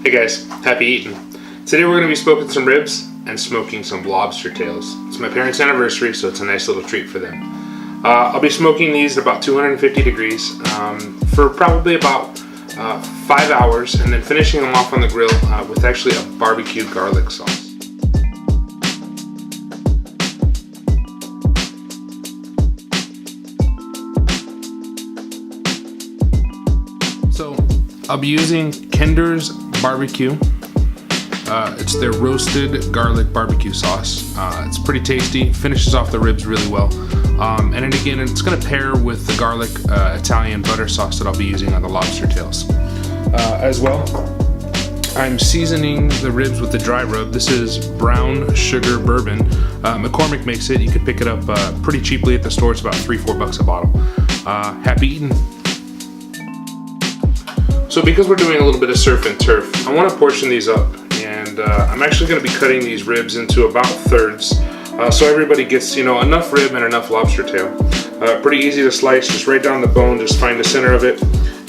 Hey guys, happy eating. Today we're going to be smoking some ribs and smoking some lobster tails. It's my parents' anniversary, so it's a nice little treat for them. I'll be smoking these at about 250 degrees for probably about 5 hours, and then finishing them off on the grill with actually a barbecue garlic sauce. So I'll be using Kinder's Barbecue. It's their roasted garlic barbecue sauce. It's pretty tasty, finishes off the ribs really well. And then again, it's gonna pair with the garlic Italian butter sauce that I'll be using on the lobster tails. As well, I'm seasoning the ribs with the dry rub. This is brown sugar bourbon. McCormick makes it. You can pick it up pretty cheaply at the store. It's about $3-4 a bottle. Happy eating. So because we're doing a little bit of surf and turf, I want to portion these up, and I'm actually going to be cutting these ribs into about thirds, so everybody gets, enough rib and enough lobster tail. Pretty easy to slice, just right down the bone, just find the center of it,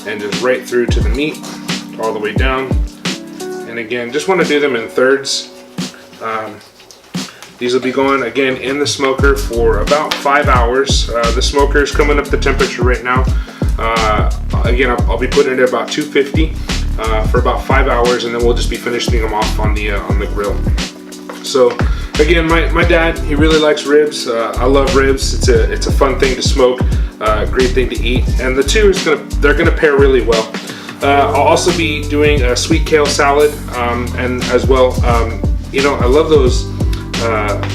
and just right through to the meat, all the way down. And again, just want to do them in thirds. These will be going again in the smoker for about 5 hours. The smoker is coming up the temperature right now. Again, I'll be putting it at about 250 for about 5 hours, and then we'll just be finishing them off on the grill. So again, my dad, he really likes ribs. I love ribs. It's a fun thing to smoke, great thing to eat, and the two they're gonna pair really well. I'll also be doing a sweet kale salad, and as well, I love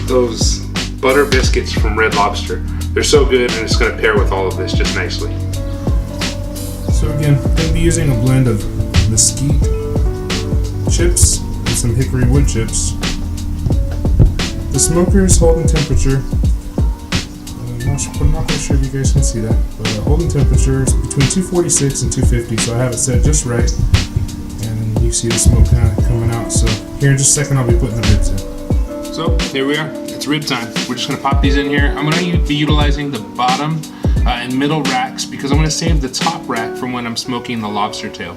those butter biscuits from Red Lobster. They're so good, and it's gonna pair with all of this just nicely. So again, I'm going to be using a blend of mesquite chips and some hickory wood chips. The smoker is holding temperature. I'm not quite sure if you guys can see that, but holding temperature is between 246 and 250, so I have it set just right. And you see the smoke kind of coming out. So here in just a second, I'll be putting the ribs in. So here we are. It's rib time. We're just going to pop these in here. I'm going to be utilizing the bottom and middle racks because I'm going to save the top rack from when I'm smoking the lobster tail.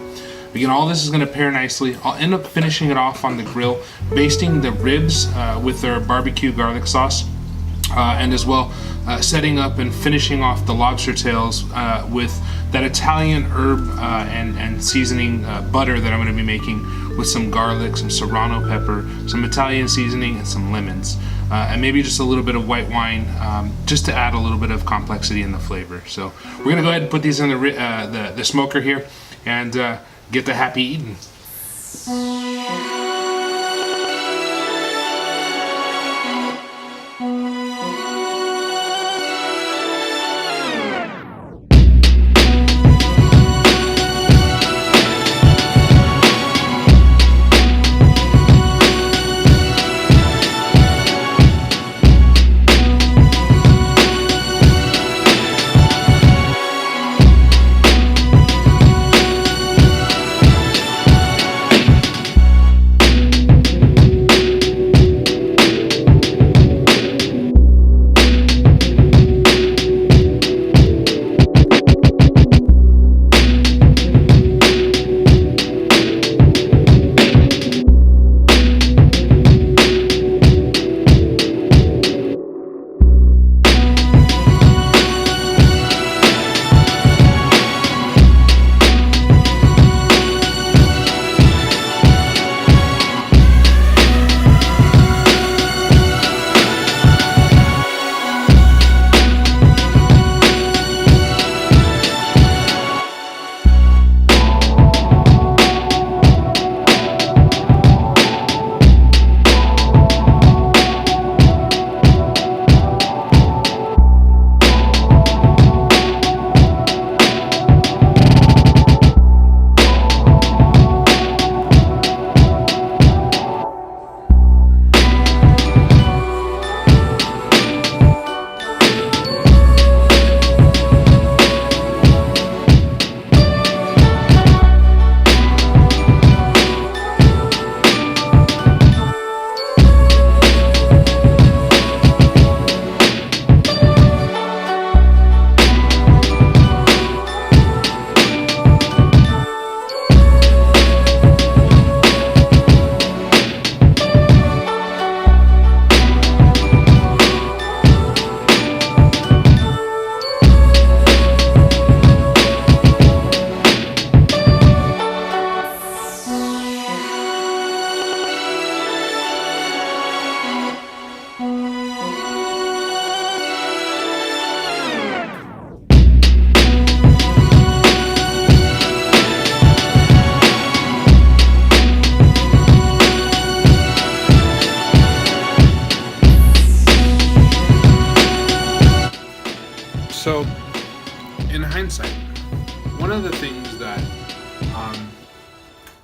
Again, all this is going to pair nicely. I'll end up finishing it off on the grill, basting the ribs with their barbecue garlic sauce, and as well setting up and finishing off the lobster tails with that Italian herb and seasoning butter that I'm going to be making with some garlic, some serrano pepper, some Italian seasoning, and some lemons. And maybe just a little bit of white wine, just to add a little bit of complexity in the flavor. So we're gonna go ahead and put these in the smoker here, and get the happy eating.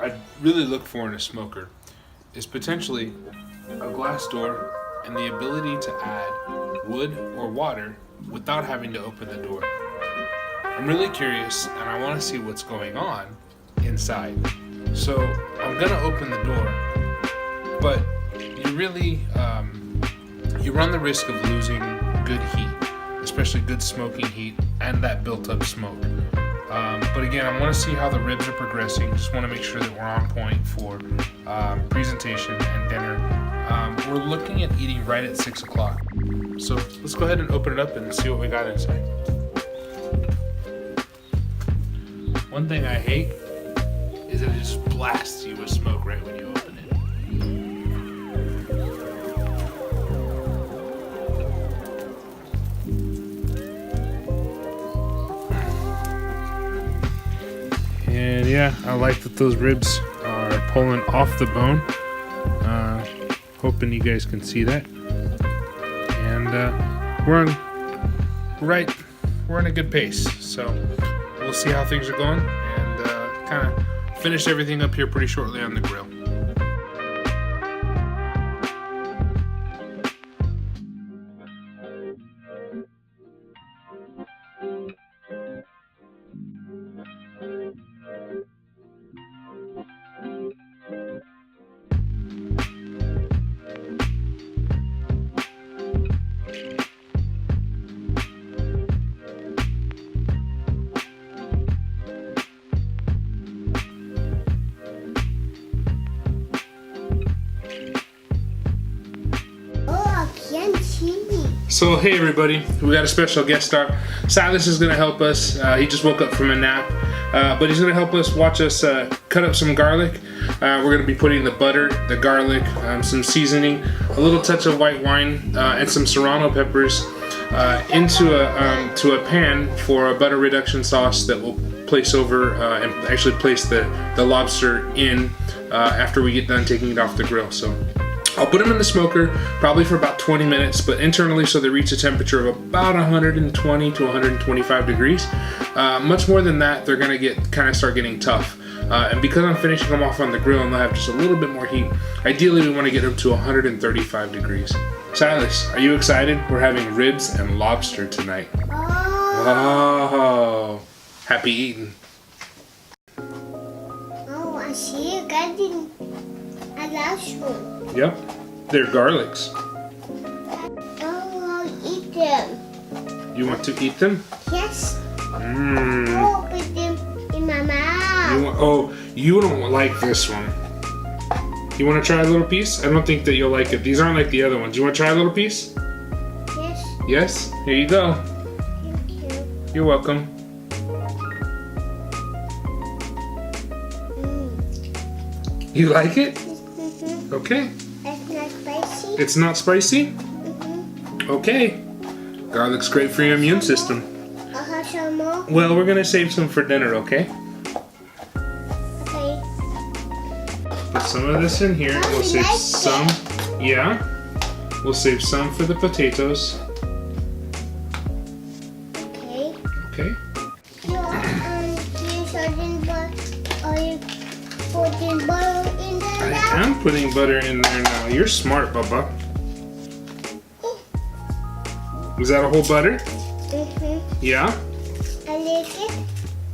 I'd really look for in a smoker is potentially a glass door and the ability to add wood or water without having to open the door. I'm really curious and I want to see what's going on inside. So I'm gonna open the door, but you really, you run the risk of losing good heat, especially good smoking heat and that built up smoke. But again, I want to see how the ribs are progressing. Just want to make sure that we're on point for presentation and dinner. We're looking at eating right at 6 o'clock. So let's go ahead and open it up and see what we got inside. One thing I hate is that it just blasts you with smoke right when you open it. And yeah, I like that those ribs are pulling off the bone. Hoping you guys can see that. And we're in a good pace. So we'll see how things are going and kind of finish everything up here pretty shortly on the grill. So hey everybody, we got a special guest star. Silas is gonna help us. He just woke up from a nap, but he's gonna help us watch us cut up some garlic. We're gonna be putting the butter, the garlic, some seasoning, a little touch of white wine, and some serrano peppers into a pan for a butter reduction sauce that we'll place over and actually place the lobster in after we get done taking it off the grill. So I'll put them in the smoker probably for about 20 minutes, but internally so they reach a temperature of about 120 to 125 degrees. Much more than that, they're gonna start getting tough. And because I'm finishing them off on the grill and they'll have just a little bit more heat, ideally we wanna get them to 135 degrees. Silas, are you excited? We're having ribs and lobster tonight. Oh, happy eating. Oh, I see you getting a last one. Yep, they're garlics. Oh, I'll eat them. You want to eat them? Yes. Mmm. I'll put them in my mouth. You don't like this one. You want to try a little piece? I don't think that you'll like it. These aren't like the other ones. You want to try a little piece? Yes. Yes? Here you go. Thank you. You're welcome. You like it? Mm-hmm. Okay. It's not spicy. It's not spicy? Mm-hmm. Okay. Garlic's great for your immune system. I'll have some more. Well, we're gonna save some for dinner, okay? Okay. Put some of this in here. We'll save some. Yeah. We'll save some for the potatoes. Okay. Okay. Are you putting butter in there I now? am putting butter in there now. You're smart, Bubba. Is that a whole butter? Mm-hmm. Yeah? I lick it.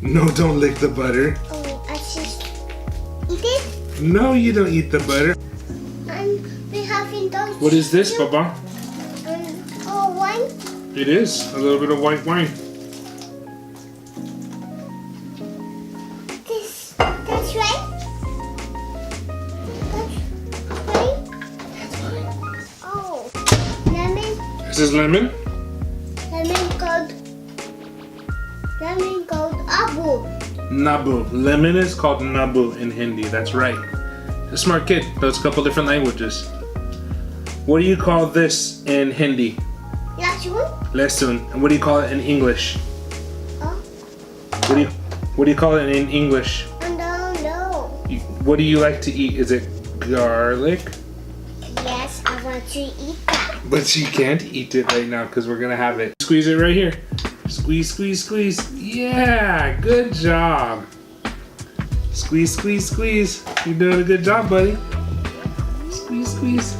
No, don't lick the butter. Oh, I just eat it. No, you don't eat the butter. And we're having those. What is this, too. Bubba? Oh, wine. It is. A little bit of white wine. That's right. That's right. Oh, lemon. This is lemon? Lemon called abu. Nabu. Lemon is called nabu in Hindi. That's right. A smart kid. Knows a couple different languages. What do you call this in Hindi? Lasun. Lesun. And what do you call it in English? Oh, What do you call it in English? no. What do you like to eat? Is it garlic? Yes, I want to eat that. But she can't eat it right now because we're gonna have it. Squeeze it right here. Squeeze, squeeze, squeeze. Yeah, good job. Squeeze, squeeze, squeeze. You're doing a good job, buddy. Squeeze, squeeze.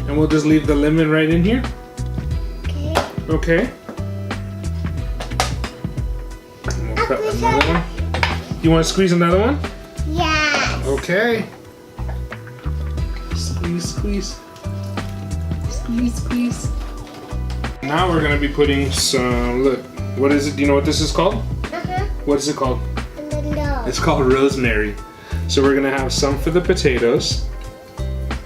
And we'll just leave the lemon right in here. Okay. And we'll cut another one. You want to squeeze another one? Yeah. Okay. Squeeze, squeeze. Squeeze, squeeze. Now we're going to be putting some, look, what is it? Do you know what this is called? What is it called? No. It's called rosemary. So we're going to have some for the potatoes.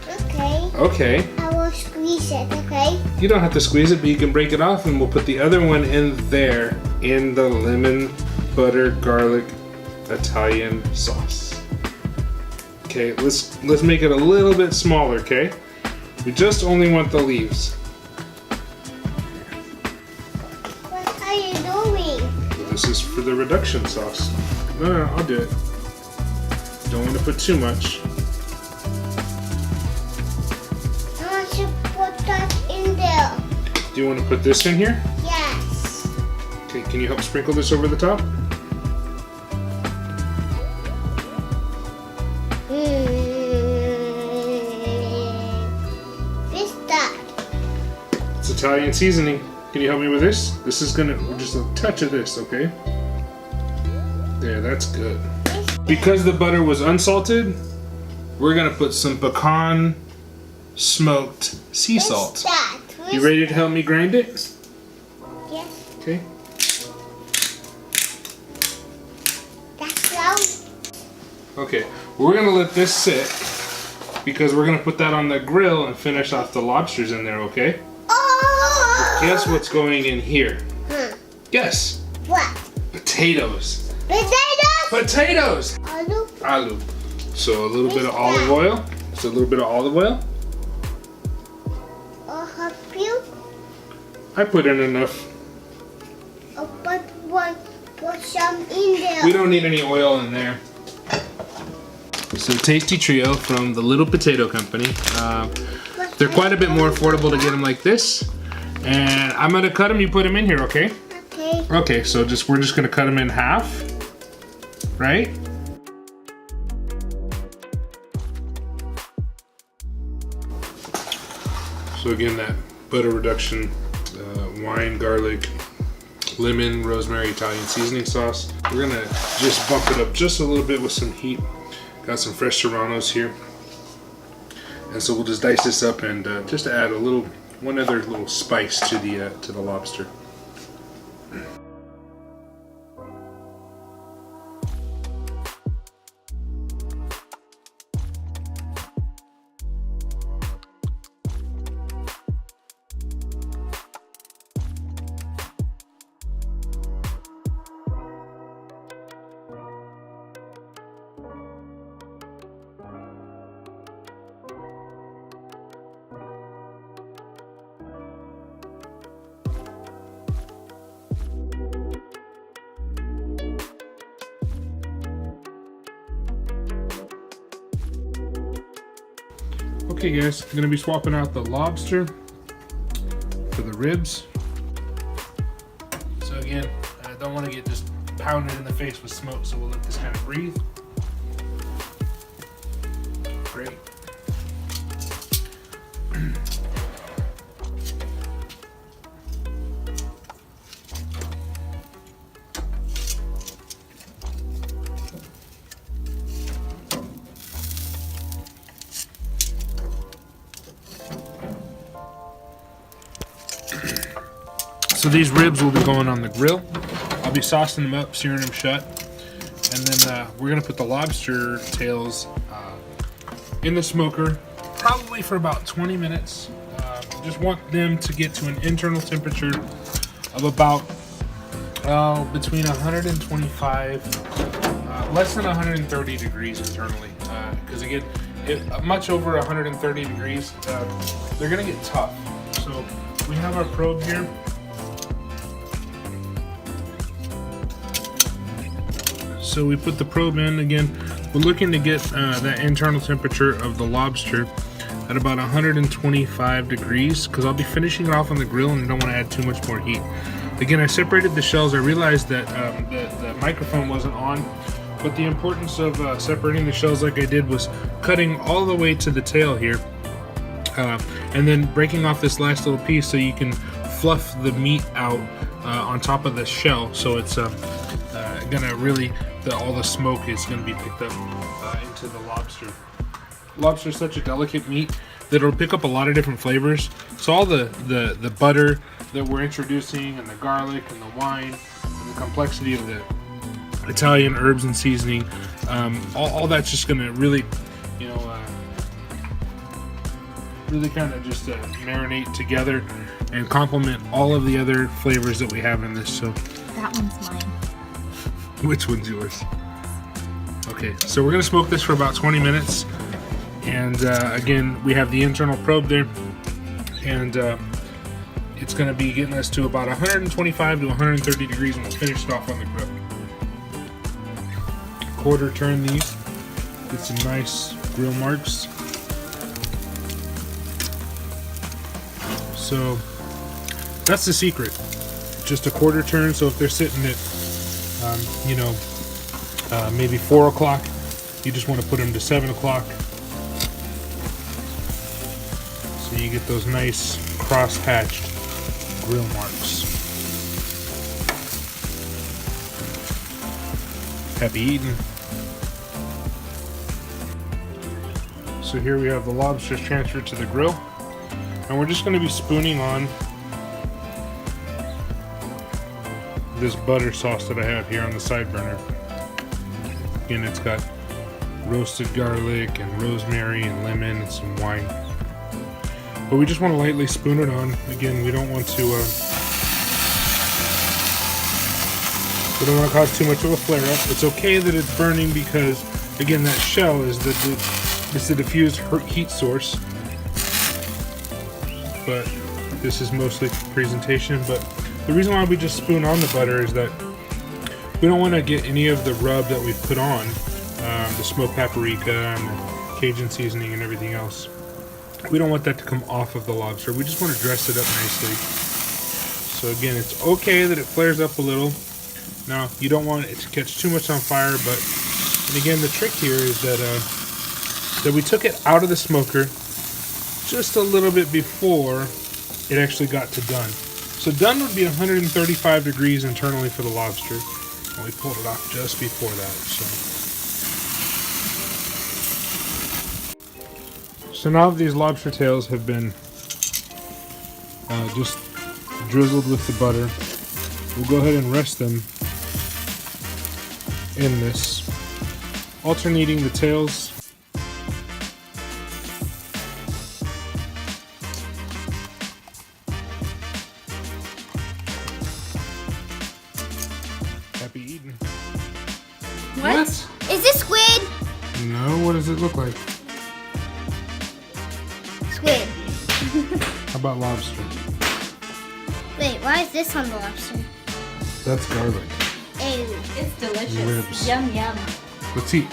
Okay. Okay. I will squeeze it, okay? You don't have to squeeze it, but you can break it off, and we'll put the other one in there in the lemon, butter, garlic, Italian sauce. Okay, let's make it a little bit smaller, okay? We just only want the leaves. What are you doing? This is for the reduction sauce. No, I'll do it. Don't want to put too much. I want to put that in there. Do you want to put this in here? Yes. Okay, can you help sprinkle this over the top? What's that? It's Italian seasoning. Can you help me with this? This is gonna, just a touch of this, okay? There, that's good. Because the butter was unsalted, we're gonna put some pecan smoked sea salt. What's that? You ready to help me grind it? Yes. Okay. That's loud. Okay, we're gonna let this sit because we're gonna put that on the grill and finish off the lobsters in there, okay? Oh! Guess what's going in here? Guess. What? Potatoes. Potatoes? Potatoes! Aloo. Aloo. So a little bit of olive oil. Just a little bit of olive oil. I'll help you. I put in enough. I'll put some in there. We don't need any oil in there. So Tasty Trio from the Little Potato Company. They're quite a bit more affordable to get them like this. And I'm gonna cut them, you put them in here, okay? Okay. Okay, so we're just gonna cut them in half, right? So again, that butter reduction, wine, garlic, lemon, rosemary, Italian seasoning sauce. We're gonna just bump it up just a little bit with some heat. Got some fresh serranos here. And so we'll just dice this up and just add one other little spice to the lobster. Okay guys, I'm gonna be swapping out the lobster for the ribs. So again, I don't want to get just pounded in the face with smoke, so we'll let this kind of breathe. Great. So these ribs will be going on the grill. I'll be saucing them up, searing them shut. And then we're gonna put the lobster tails in the smoker, probably for about 20 minutes. Just want them to get to an internal temperature of about between 125, less than 130 degrees internally. Because again, much over 130 degrees, they're gonna get tough. So we have our probe here. So we put the probe in again. We're looking to get that internal temperature of the lobster at about 125 degrees because I'll be finishing it off on the grill and I don't want to add too much more heat. Again, I separated the shells. I realized that the microphone wasn't on But the importance of separating the shells like I did was cutting all the way to the tail here. And then breaking off this last little piece so you can fluff the meat out on top of the shell. So it's gonna really, all the smoke is gonna be picked up into the lobster. Lobster is such a delicate meat that it'll pick up a lot of different flavors. So all the butter that we're introducing, and the garlic and the wine and the complexity of the Italian herbs and seasoning, all that's just gonna really, you know, really kind of just marinate together and complement all of the other flavors that we have in this. So that one's mine. Which one's yours? Okay, so we're gonna smoke this for about 20 minutes. And again, we have the internal probe there, and it's going to be getting us to about 125 to 130 degrees when we're finished off on the grill. Quarter turn these, get some nice grill marks. So that's the secret, just a quarter turn. So if they're sitting at, you know, maybe 4 o'clock, you just want to put them to 7 o'clock. So you get those nice cross-hatched grill marks. Happy eating. So here we have the lobsters transferred to the grill, and we're just going to be spooning on this butter sauce that I have here on the side burner. Again, it's got roasted garlic and rosemary and lemon and some wine. But we just want to lightly spoon it on. Again, we don't want to cause too much of a flare up. It's okay that it's burning because, again, that shell is the diffused heat source. But this is mostly for presentation. But the reason why we just spoon on the butter is that we don't want to get any of the rub that we've put on, the smoked paprika and the Cajun seasoning and everything else. We don't want that to come off of the lobster. We just want to dress it up nicely. So again, it's okay that it flares up a little. Now, you don't want it to catch too much on fire, but, and again, the trick here is that we took it out of the smoker just a little bit before it actually got to done. So done would be 135 degrees internally for the lobster, and we pulled it off just before that. So now that these lobster tails have been just drizzled with the butter, we'll go ahead and rest them in this, alternating the tails. Happy eating. What? Is this squid? No, what does it look like? Squid. How about lobster? Wait, why is this on the lobster? That's garlic. Ew. It's delicious. Ribs. Yum, yum. Let's eat.